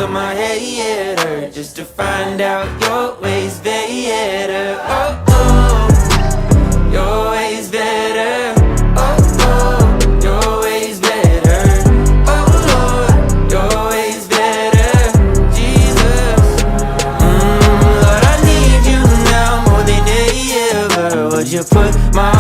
till my head hurt, just to find out your ways better. Oh, oh, your ways better. Oh, oh, your ways better. Oh, Lord, your ways better. Jesus, Lord, I need you now more than ever. Would you put my